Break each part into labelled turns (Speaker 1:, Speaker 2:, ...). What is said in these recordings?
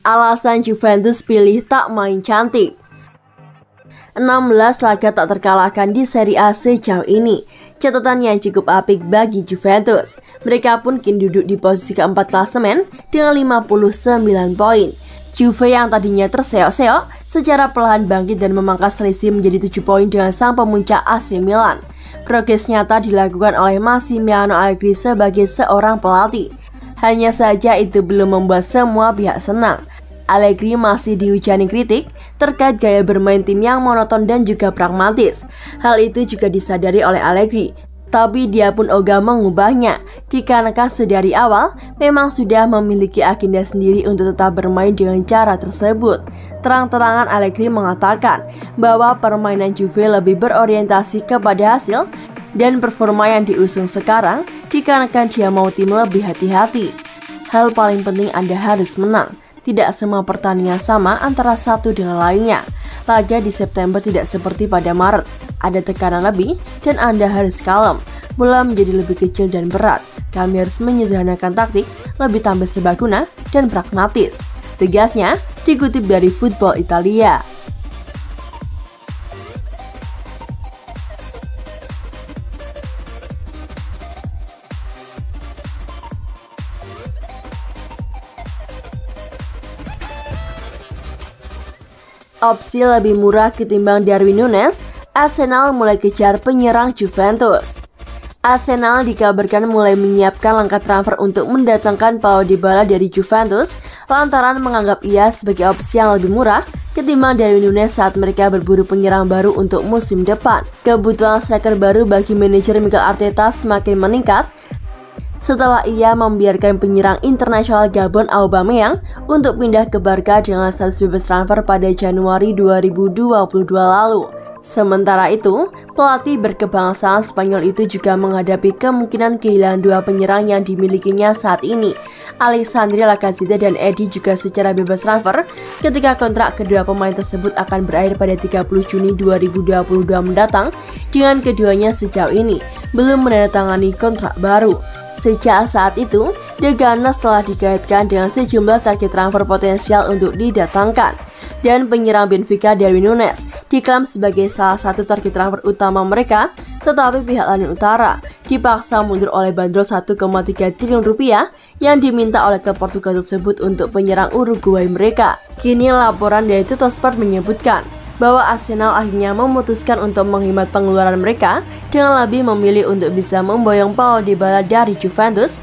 Speaker 1: Alasan Juventus pilih tak main cantik. 16 laga tak terkalahkan di Serie A sejauh ini. Catatan yang cukup apik bagi Juventus. Mereka pun kini duduk di posisi keempat klasemen dengan 59 poin. Juve yang tadinya terseok-seok secara perlahan bangkit dan memangkas selisih menjadi 7 poin dengan sang pemuncak AC Milan. Progres nyata dilakukan oleh Massimiliano Allegri sebagai seorang pelatih. Hanya saja itu belum membuat semua pihak senang. Allegri masih dihujani kritik terkait gaya bermain tim yang monoton dan juga pragmatis. Hal itu juga disadari oleh Allegri, tapi dia pun ogah mengubahnya, dikarenakan sedari awal memang sudah memiliki agenda sendiri untuk tetap bermain dengan cara tersebut. Terang-terangan Allegri mengatakan bahwa permainan Juve lebih berorientasi kepada hasil dan performa yang diusung sekarang, dikarenakan dia mau tim lebih hati-hati. Hal paling penting Anda harus menang. Tidak semua pertandingan sama antara satu dengan lainnya. Laga di September tidak seperti pada Maret. Ada tekanan lebih dan Anda harus kalem. Bola menjadi lebih kecil dan berat. Kami harus menyederhanakan taktik, lebih tampil serbaguna dan pragmatis. Tegasnya dikutip dari Football Italia. Opsi lebih murah ketimbang Darwin Núñez, Arsenal mulai kejar penyerang Juventus. Arsenal dikabarkan mulai menyiapkan langkah transfer untuk mendatangkan Paulo Dybala dari Juventus lantaran menganggap ia sebagai opsi yang lebih murah ketimbang Darwin Núñez saat mereka berburu penyerang baru untuk musim depan. Kebutuhan striker baru bagi manajer Mikel Arteta semakin meningkat setelah ia membiarkan penyerang internasional Gabon Aubameyang untuk pindah ke Barca dengan status bebas transfer pada Januari 2022 lalu. Sementara itu, pelatih berkebangsaan Spanyol itu juga menghadapi kemungkinan kehilangan dua penyerang yang dimilikinya saat ini. Alexandre Lacazette dan Edi juga secara bebas transfer ketika kontrak kedua pemain tersebut akan berakhir pada 30 Juni 2022 mendatang, dengan keduanya sejauh ini belum menandatangani kontrak baru. Sejak saat itu, The Gunners telah dikaitkan dengan sejumlah target transfer potensial untuk didatangkan. Dan penyerang Benfica Darwin Núñez diklaim sebagai salah satu target transfer utama mereka, tetapi pihak London Utara dipaksa mundur oleh bandrol 1,3 triliun rupiah yang diminta oleh klub Portugal tersebut untuk penyerang Uruguay mereka. Kini laporan dari Tuttosport menyebutkan bahwa Arsenal akhirnya memutuskan untuk menghemat pengeluaran mereka dengan lebih memilih untuk bisa memboyong Paulo Dybala dari Juventus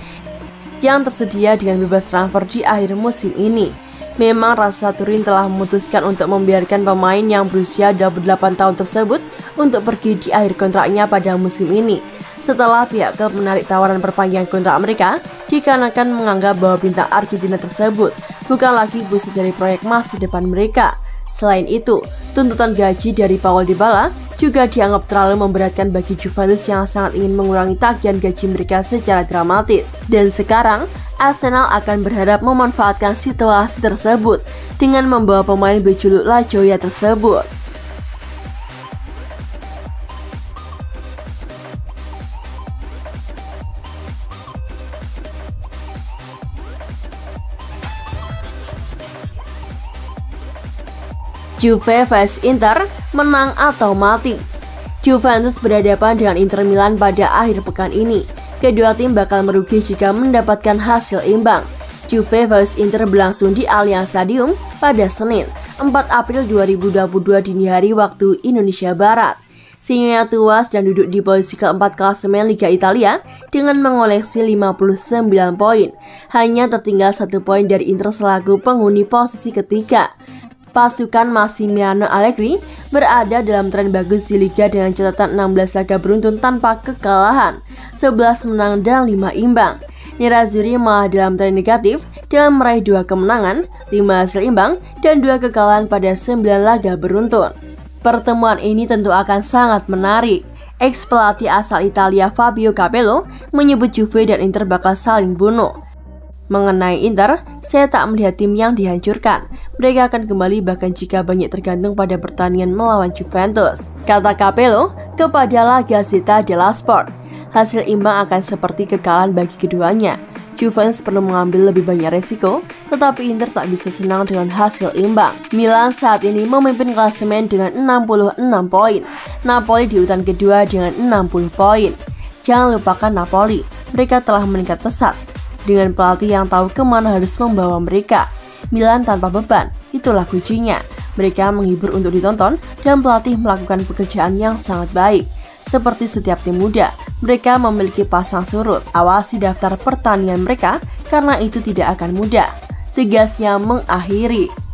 Speaker 1: yang tersedia dengan bebas transfer di akhir musim ini. Memang Rasa Turin telah memutuskan untuk membiarkan pemain yang berusia 28 tahun tersebut untuk pergi di akhir kontraknya pada musim ini, setelah pihak klub menarik tawaran perpanjangan kontrak mereka dikarenakan menganggap bahwa bintang Argentina tersebut bukan lagi pusat dari proyek masa depan mereka. Selain itu, tuntutan gaji dari Paulo Dybala juga dianggap terlalu memberatkan bagi Juventus yang sangat ingin mengurangi tagihan gaji mereka secara dramatis. Dan sekarang, Arsenal akan berharap memanfaatkan situasi tersebut dengan membawa pemain berjuluk La Joya tersebut. Juve vs Inter, menang atau mati. Juventus berhadapan dengan Inter Milan pada akhir pekan ini. Kedua tim bakal merugi jika mendapatkan hasil imbang. Juve vs Inter berlangsung di Allianz Stadium pada Senin, 4 April 2022 dini hari waktu Indonesia Barat. Singonya tuas dan duduk di posisi keempat klasemen Liga Italia dengan mengoleksi 59 poin. Hanya tertinggal 1 poin dari Inter selaku penghuni posisi ketiga. Pasukan Massimiliano Allegri berada dalam tren bagus di Liga dengan catatan 16 laga beruntun tanpa kekalahan, 11 menang dan 5 imbang. Nerazzurri malah dalam tren negatif dengan meraih 2 kemenangan, 5 hasil imbang, dan 2 kekalahan pada 9 laga beruntun. Pertemuan ini tentu akan sangat menarik. Ex-pelatih asal Italia Fabio Capello menyebut Juve dan Inter bakal saling bunuh. Mengenai Inter, saya tak melihat tim yang dihancurkan. Mereka akan kembali bahkan jika banyak tergantung pada pertandingan melawan Juventus, kata Capello kepada La Gazzetta dello Sport. Hasil imbang akan seperti kekalahan bagi keduanya. Juventus perlu mengambil lebih banyak resiko, tetapi Inter tak bisa senang dengan hasil imbang. Milan saat ini memimpin klasemen dengan 66 poin. Napoli di urutan kedua dengan 60 poin. Jangan lupakan Napoli, mereka telah meningkat pesat dengan pelatih yang tahu kemana harus membawa mereka. Milan tanpa beban, itulah kuncinya. Mereka menghibur untuk ditonton dan pelatih melakukan pekerjaan yang sangat baik. Seperti setiap tim muda, mereka memiliki pasang surut. Awasi daftar pertandingan mereka karena itu tidak akan mudah. Tegasnya mengakhiri.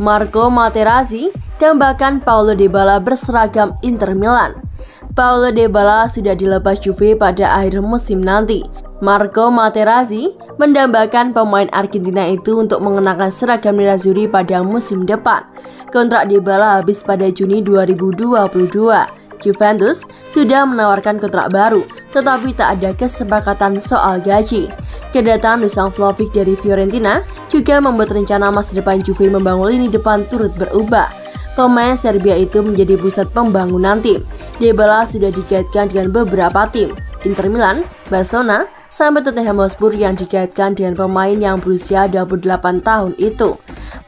Speaker 1: Marco Materazzi dan bahkan Paulo Dybala berseragam Inter Milan. Paulo Dybala sudah dilepas Juve pada akhir musim nanti. Marco Materazzi mendambakan pemain Argentina itu untuk mengenakan seragam nerazzurri pada musim depan. Kontrak Dybala habis pada Juni 2022. Juventus sudah menawarkan kontrak baru, tetapi tak ada kesepakatan soal gaji. Kedatangan Dusan Vlahovic dari Fiorentina juga membuat rencana masa depan Juve membangun lini depan turut berubah. Pemain Serbia itu menjadi pusat pembangunan tim. Dybala sudah dikaitkan dengan beberapa tim, Inter Milan, Barcelona, sampai Tottenham Hotspur yang dikaitkan dengan pemain yang berusia 28 tahun itu.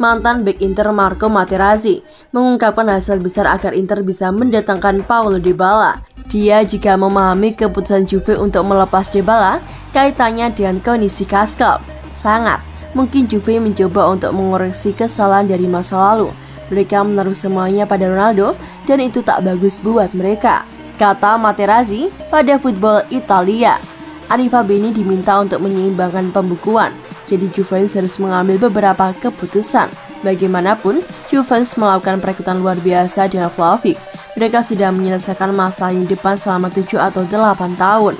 Speaker 1: Mantan bek Inter Marco Materazzi mengungkapkan hasil besar agar Inter bisa mendatangkan Paulo Dybala. Dia juga memahami keputusan Juve untuk melepas Dybala kaitannya dengan kondisi khas klub. Sangat mungkin Juve mencoba untuk mengoreksi kesalahan dari masa lalu. Mereka menaruh semuanya pada Ronaldo dan itu tak bagus buat mereka, kata Materazzi pada Football Italia. Arriva Bene diminta untuk menyeimbangkan pembukuan, jadi Juventus harus mengambil beberapa keputusan. Bagaimanapun, Juventus melakukan perekrutan luar biasa dengan Vlahovic. Mereka sudah menyelesaikan masalah di depan selama 7 atau 8 tahun.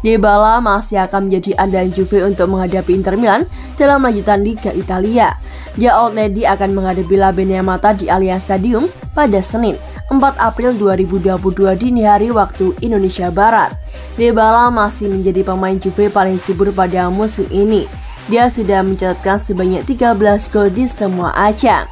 Speaker 1: Dybala masih akan menjadi andalan Juve untuk menghadapi Inter Milan dalam lanjutan Liga Italia. The Old Lady akan menghadapi La Beneamata di Allianz Stadium pada Senin, 4 April 2022 dini hari waktu Indonesia Barat. Dybala masih menjadi pemain Juve paling subur pada musim ini. Dia sudah mencatatkan sebanyak 13 gol di semua ajang.